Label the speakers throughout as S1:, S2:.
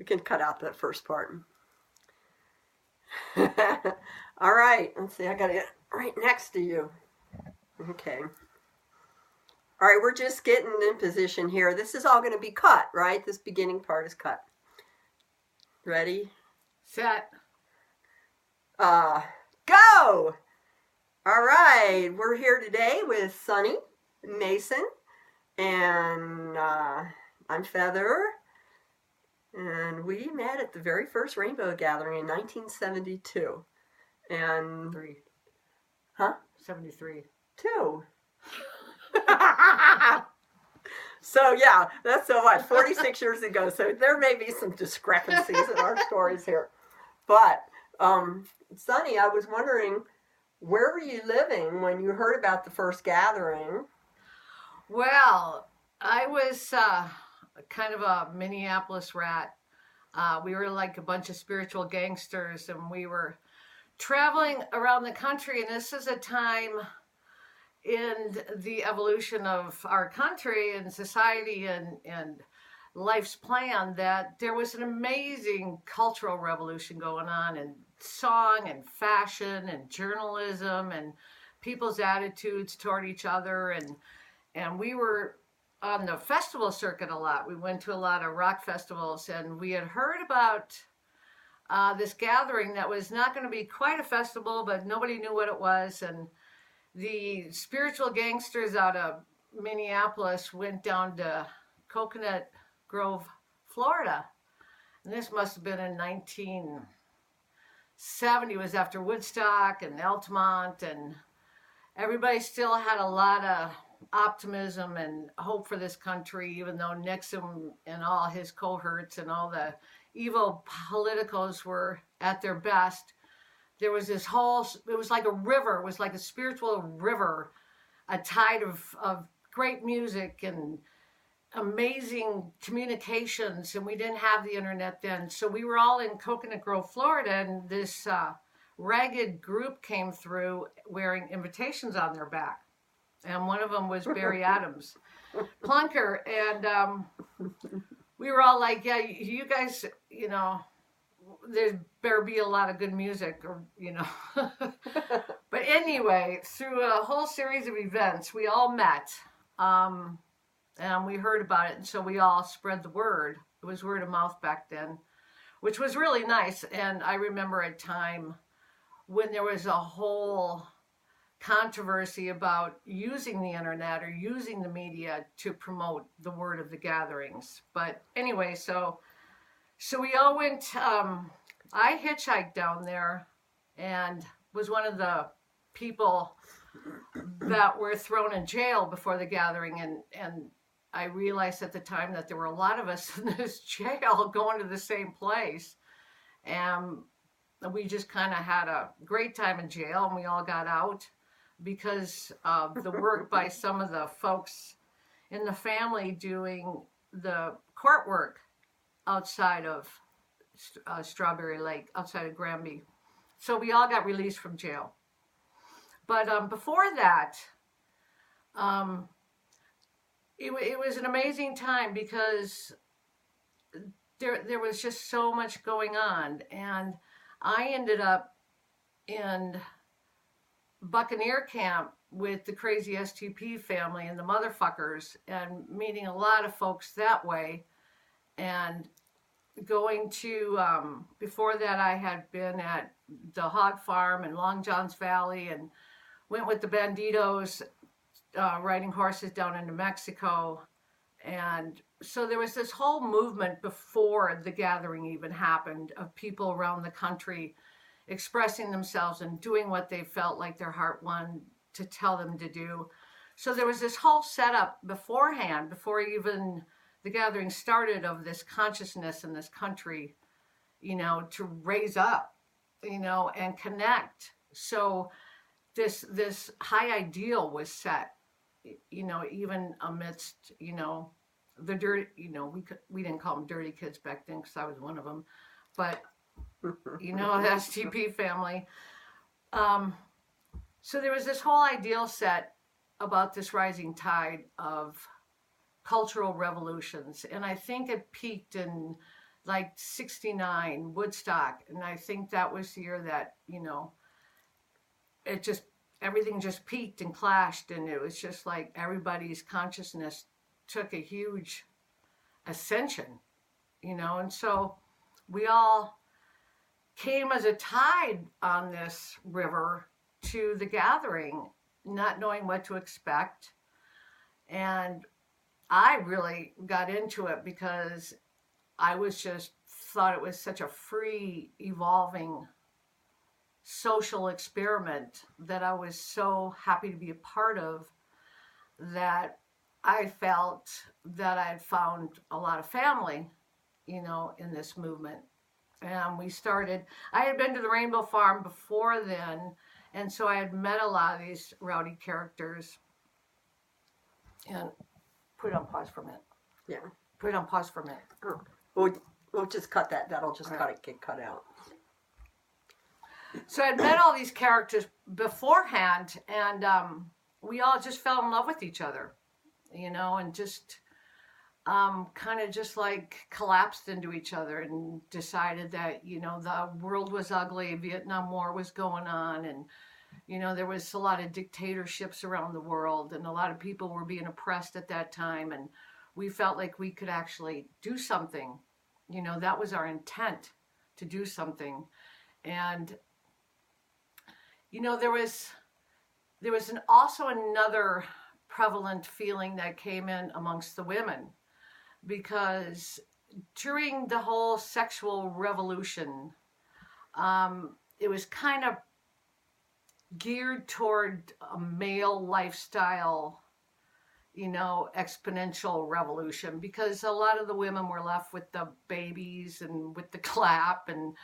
S1: We can cut out that first part. All right. Let's see. I got it right next to you. Okay. All right. We're just getting in position here. This is all going to be cut, right? This beginning part is cut. Ready?
S2: Set.
S1: Go! All right. We're here today with Sunny, Mason, and I'm Feather. And we met at the very first Rainbow Gathering in 1972. And...
S2: 3.
S1: Huh?
S2: 73.
S1: 2. So, yeah, that's so what, 46 years ago. So there may be some discrepancies in our stories here. But, Sunny, I was wondering, where were you living when you heard about the first gathering?
S2: Well, I was kind of a Minneapolis rat. We were like a bunch of spiritual gangsters, and we were traveling around the country. And this is a time in the evolution of our country and society and life's plan that there was an amazing cultural revolution going on in song and fashion and journalism and people's attitudes toward each other. And we were on the festival circuit a lot. We went to a lot of rock festivals, and we had heard about this gathering that was not going to be quite a festival, but nobody knew what it was. And the spiritual gangsters out of Minneapolis went down to Coconut Grove, Florida. And this must have been in 1970. It was after Woodstock and Altamont, and everybody still had a lot of optimism and hope for this country, even though Nixon and all his cohorts and all the evil politicos were at their best. There was this whole, it was like a river, it was like a spiritual river, a tide of great music and amazing communications, and we didn't have the internet then. So we were all in Coconut Grove, Florida, and this ragged group came through wearing invitations on their back. And one of them was Barry Adams, Plunker. And we were all like, yeah, you guys, you know, there better be a lot of good music, or, you know. But anyway, through a whole series of events, we all met. And we heard about it. And so we all spread the word. It was word of mouth back then, which was really nice. And I remember a time when there was a whole controversy about using the internet or using the media to promote the word of the gatherings. But anyway, so we all went, I hitchhiked down there and was one of the people that were thrown in jail before the gathering. And I realized at the time that there were a lot of us in this jail going to the same place. And we just kind of had a great time in jail, and we all got out because of the work by some of the folks in the family doing the court work outside of Strawberry Lake, outside of Granby. So we all got released from jail. But before that, it was an amazing time because there was just so much going on. And I ended up in Buccaneer camp with the crazy STP family and the motherfuckers, and meeting a lot of folks that way. And going to, before that, I had been at the hog farm in Long John's Valley and went with the Banditos, riding horses down into Mexico. And so there was this whole movement before the gathering even happened of people around the country expressing themselves and doing what they felt like their heart wanted to tell them to do. So there was this whole setup beforehand, before even the gathering started, of this consciousness in this country, you know, to raise up, you know, and connect. So this high ideal was set, you know, even amidst, you know, the dirty, you know, we didn't call them dirty kids back then because I was one of them, but you know, the STP family. So there was this whole ideal set about this rising tide of cultural revolutions. And I think it peaked in like 69 Woodstock. And I think that was the year that, it just, everything just peaked and clashed. And it was just like everybody's consciousness took a huge ascension, and so we all came as a tide on this river to the gathering, not knowing what to expect. And I really got into it because I was just thought it was such a free, evolving social experiment that I was so happy to be a part of, that I felt that I had found a lot of family, in this movement. And I had been to the Rainbow Farm before then, and so I had met a lot of these rowdy characters. And put it on pause for a minute.
S1: Yeah.
S2: Put it on pause for a minute.
S1: Oh. We'll just cut that. That'll just get cut out.
S2: So I'd met all these characters beforehand, and we all just fell in love with each other, and just kind of just like collapsed into each other and decided that, the world was ugly, Vietnam War was going on, and, there was a lot of dictatorships around the world, and a lot of people were being oppressed at that time, and we felt like we could actually do something. That was our intent, to do something. And, there was also another prevalent feeling that came in amongst the women, because during the whole sexual revolution, it was kind of geared toward a male lifestyle, exponential revolution, because a lot of the women were left with the babies and with the clap, and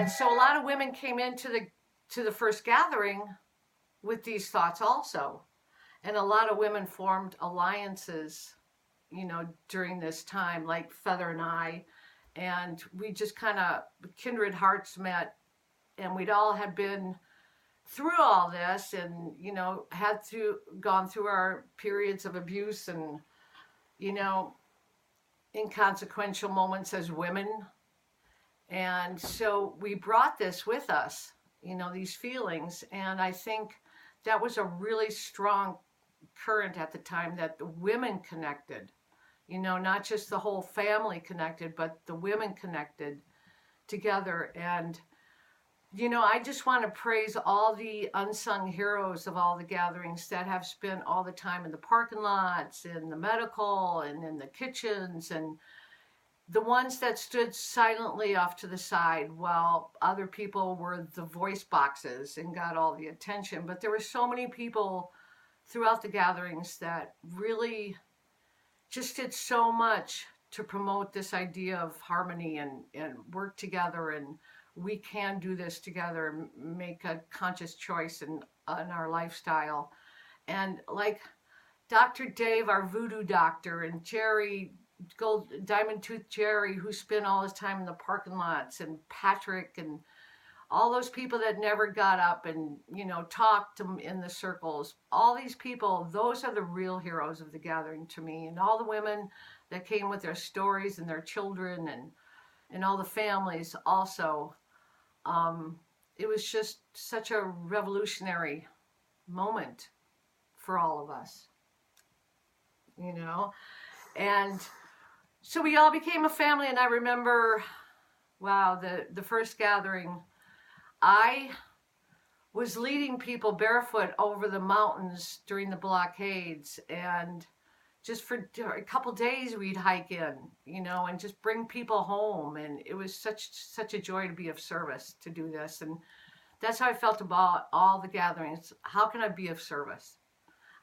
S2: so a lot of women came into the first gathering with these thoughts also, and a lot of women formed alliances, during this time, like Feather and I, and we just kind of kindred hearts met, and we'd all had been through all this, and gone through our periods of abuse and inconsequential moments as women. And so we brought this with us, these feelings, and I think that was a really strong current at the time, that the women connected, not just the whole family connected, but the women connected together. And I just want to praise all the unsung heroes of all the gatherings that have spent all the time in the parking lots, in the medical, and in the kitchens, and the ones that stood silently off to the side while other people were the voice boxes and got all the attention. But there were so many people throughout the gatherings that really just did so much to promote this idea of harmony and work together, and we can do this together and make a conscious choice in our lifestyle. And like Dr. Dave, our voodoo doctor, and Jerry, Diamond Tooth Jerry, who spent all his time in the parking lots, and Patrick, and all those people that never got up and, talked in the circles, all these people, those are the real heroes of the gathering to me. And all the women that came with their stories and their children, and all the families also. It was just such a revolutionary moment for all of us, and so we all became a family. And I remember, wow, the first gathering, I was leading people barefoot over the mountains during the blockades, and just for a couple days we'd hike in, and just bring people home. And it was such a joy to be of service, to do this. And that's how I felt about all the gatherings. How can I be of service?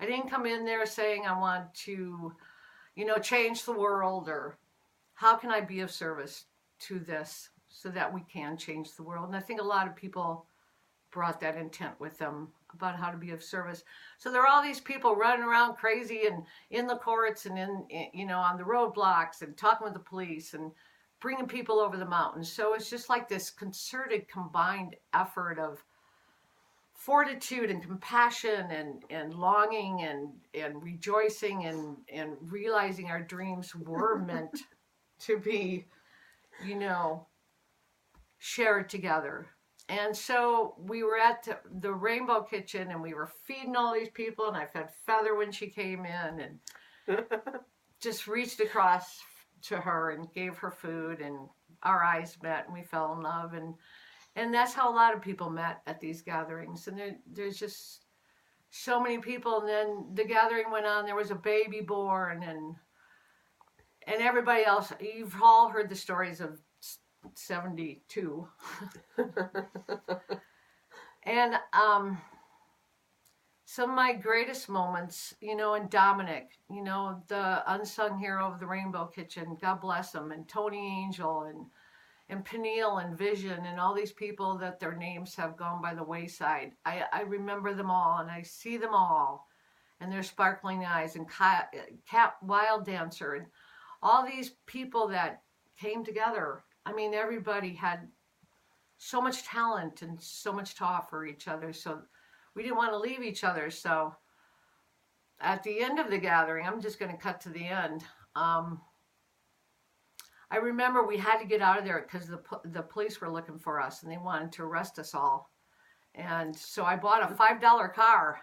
S2: I didn't come in there saying I want to, change the world, or how can I be of service to this so that we can change the world. And I think a lot of people brought that intent with them about how to be of service. So there are all these people running around crazy and in the courts and on the roadblocks and talking with the police and bringing people over the mountains. So it's just like this concerted, combined effort of fortitude and compassion and longing and rejoicing and realizing our dreams were meant to be you know, shared together. And so we were at the Rainbow Kitchen and we were feeding all these people, and I fed Feather when she came in and just reached across to her and gave her food, and our eyes met and we fell in love. And that's how a lot of people met at these gatherings. And there's just so many people. And then the gathering went on. There was a baby born, and everybody else. You've all heard the stories of 72. And some of my greatest moments, you know, and Dominic, you know, the unsung hero of the Rainbow Kitchen, God bless him, and Tony Angel, and Peniel and Vision, and all these people that their names have gone by the wayside. I remember them all, and I see them all, and their sparkling eyes, and Cat Wild Dancer, and all these people that came together. I mean, everybody had so much talent and so much to offer each other. So we didn't want to leave each other. So at the end of the gathering, I'm just going to cut to the end. I remember we had to get out of there because the police were looking for us and they wanted to arrest us all. And so I bought a $5 car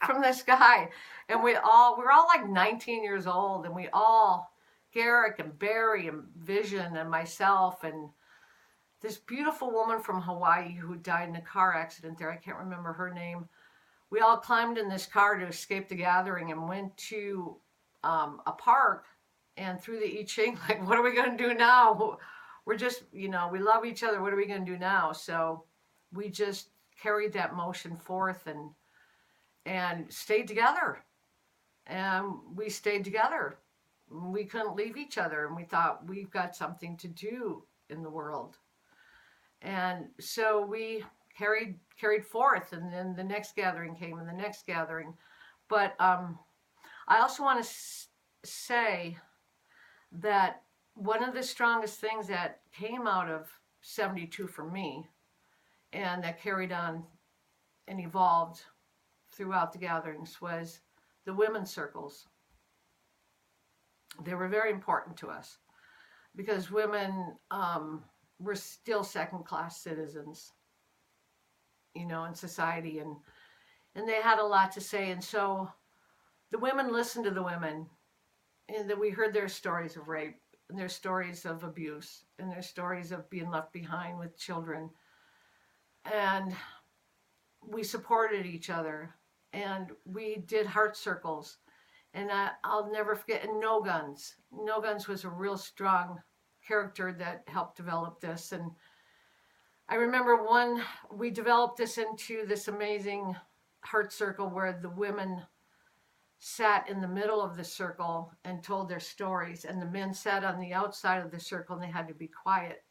S2: from this guy. And we were all like 19 years old, and we all, Garrick and Barry and Vision and myself and this beautiful woman from Hawaii who died in a car accident there. I can't remember her name. We all climbed in this car to escape the gathering and went to a park and through the I Ching, like, what are we going to do now? We're just, you know, we love each other. What are we going to do now? So we just carried that motion forth and stayed together. And we stayed together. We couldn't leave each other, and we thought, we've got something to do in the world. And so we carried forth, and then the next gathering came, and the next gathering. But I also want to say that one of the strongest things that came out of 72 for me, and that carried on and evolved throughout the gatherings, was the women's circles. They were very important to us because women were still second-class citizens, you know, in society, and they had a lot to say. And so the women listened to the women, and that we heard their stories of rape, and their stories of abuse, and their stories of being left behind with children. And we supported each other, and we did heart circles. And I'll never forget, and No Guns. No Guns was a real strong character that helped develop this. And I remember we developed this into this amazing heart circle where the women sat in the middle of the circle and told their stories, and the men sat on the outside of the circle, and they had to be quiet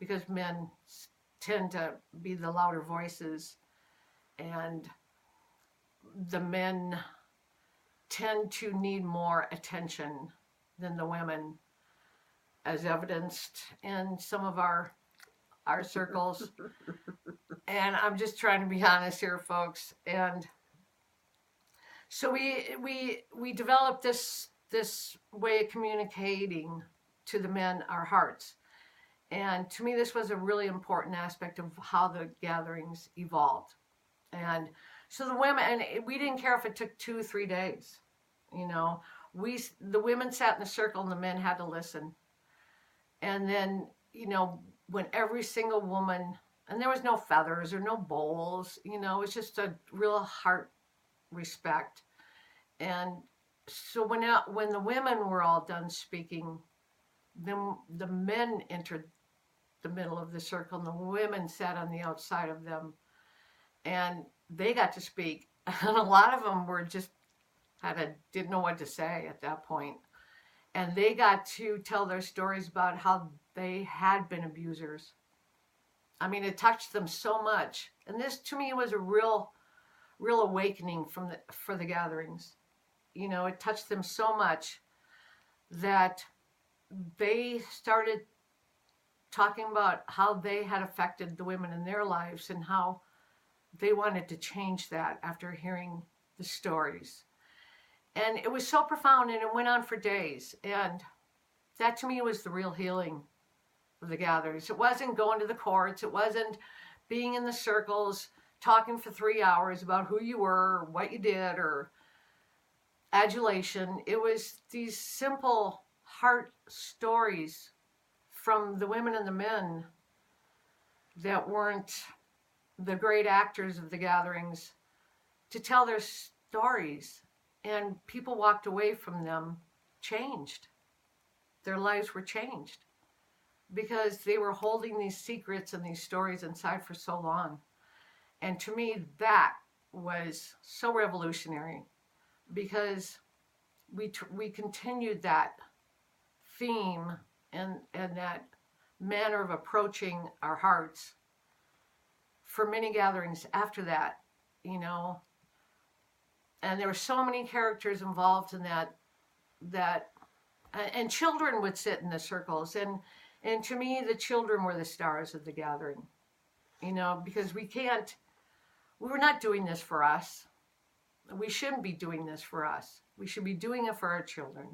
S2: because men tend to be the louder voices, and the men tend to need more attention than the women, as evidenced in some of our circles. And I'm just trying to be honest here, folks. And so we developed this way of communicating to the men our hearts. And to me, this was a really important aspect of how the gatherings evolved. And so the women, and we didn't care if it took 2 or 3 days, you know, the women sat in a circle and the men had to listen. And then, you know, when every single woman, and there was no feathers or no bowls, you know, it's just a real heart respect. And so when the women were all done speaking, then the men entered the middle of the circle and the women sat on the outside of them, and they got to speak. And a lot of them were just didn't know what to say at that point. And they got to tell their stories about how they had been abusers. I mean, it touched them so much. And this, to me, was a real awakening for the gatherings. You know, it touched them so much that they started talking about how they had affected the women in their lives and how they wanted to change that after hearing the stories. And it was so profound, and it went on for days. And That to me was the real healing of the gatherings. It wasn't going to the courts. It wasn't being in the circles, talking for 3 hours about who you were, or what you did, or adulation. It was these simple heart stories from the women and the men that weren't the great actors of the gatherings to tell their stories. And people walked away from them changed. Their lives were changed because they were holding these secrets and these stories inside for so long. And to me, that was so revolutionary because we continued that theme and that manner of approaching our hearts for many gatherings after that, you know. And there were so many characters involved in that and children would sit in the circles, and to me the children were the stars of the gathering, you know, because we're not doing this for us. We shouldn't be doing this for us. We should be doing it for our children.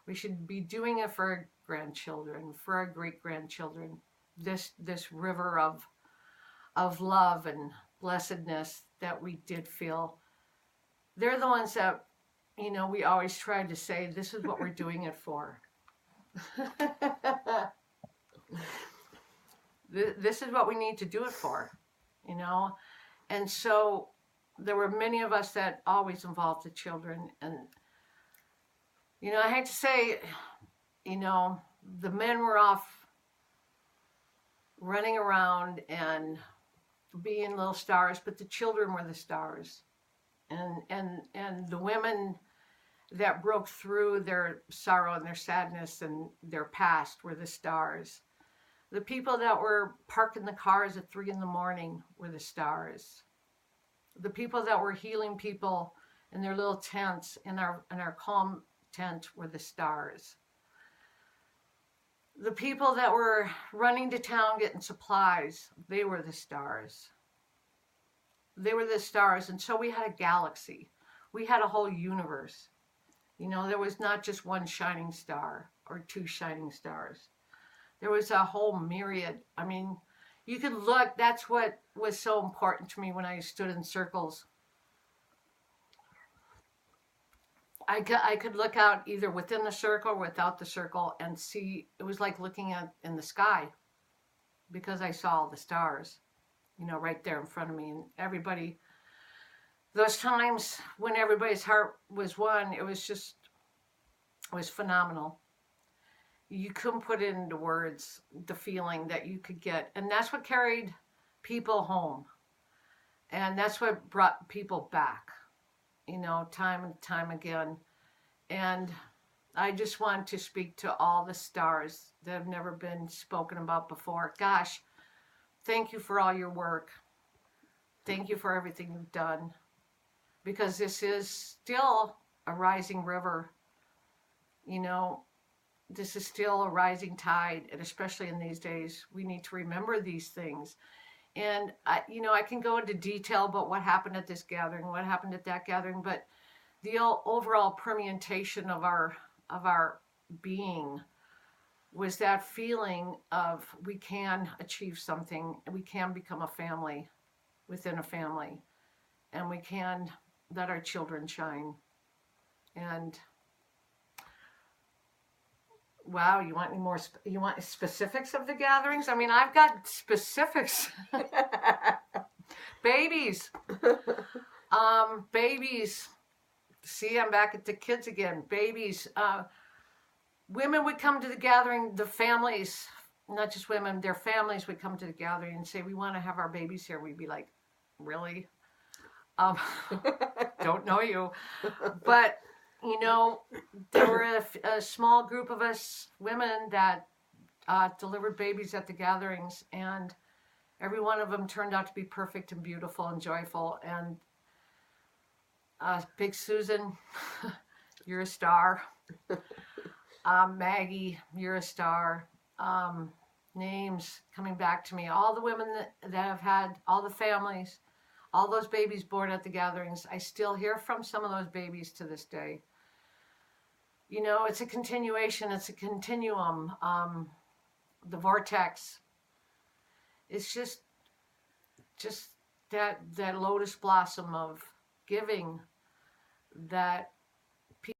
S2: We should be doing it for our grandchildren, for our great-grandchildren. This river of love and blessedness that we did feel. They're the ones that, you know, we always tried to say, this is what we're doing it for. This is what we need to do it for, you know. And so there were many of us that always involved the children. And, you know, I hate to say, you know, the men were off running around and being little stars, but the children were the stars. And the women that broke through their sorrow and their sadness and their past were the stars. The people that were parking the cars at 3 a.m. were the stars. The people that were healing people in their little tents in our calm tent were the stars. The people that were running to town getting supplies, they were the stars. They were the stars, and so we had a galaxy. We had a whole universe. You know, there was not just one shining star or 2 shining stars. There was a whole myriad. I mean, you could look, that's what was so important to me when I stood in circles. I could look out either within the circle or without the circle and see, it was like looking in the sky because I saw all the stars, you know, right there in front of me. And everybody, those times when everybody's heart was one, it was phenomenal. You couldn't put it into words, the feeling that you could get. And that's what carried people home. And that's what brought people back, you know, time and time again. And I just want to speak to all the stars that have never been spoken about before. Gosh, thank you for all your work. Thank you for everything you've done. Because this is still a rising river, you know. This is still a rising tide, and especially in these days, we need to remember these things. And I can go into detail about what happened at this gathering, what happened at that gathering, but the overall permeation of our being was that feeling of we can achieve something, and we can become a family within a family, and we can let our children shine. And wow, you want any more? You want specifics of the gatherings? I mean, I've got specifics. Babies. Babies. See, I'm back at the kids again. Babies. Women would come to the gathering, the families, not just women, their families would come to the gathering and say, we want to have our babies here. We'd be like, really? Don't know you. But you know, there were a small group of us women that delivered babies at the gatherings, and every one of them turned out to be perfect and beautiful and joyful. And Big Susan, you're a star. Maggie, you're a star. Names coming back to me. All the women that have had, all the families, all those babies born at the gatherings. I still hear from some of those babies to this day. you know, it's a continuation, it's a continuum. The vortex. It's just that lotus blossom of giving that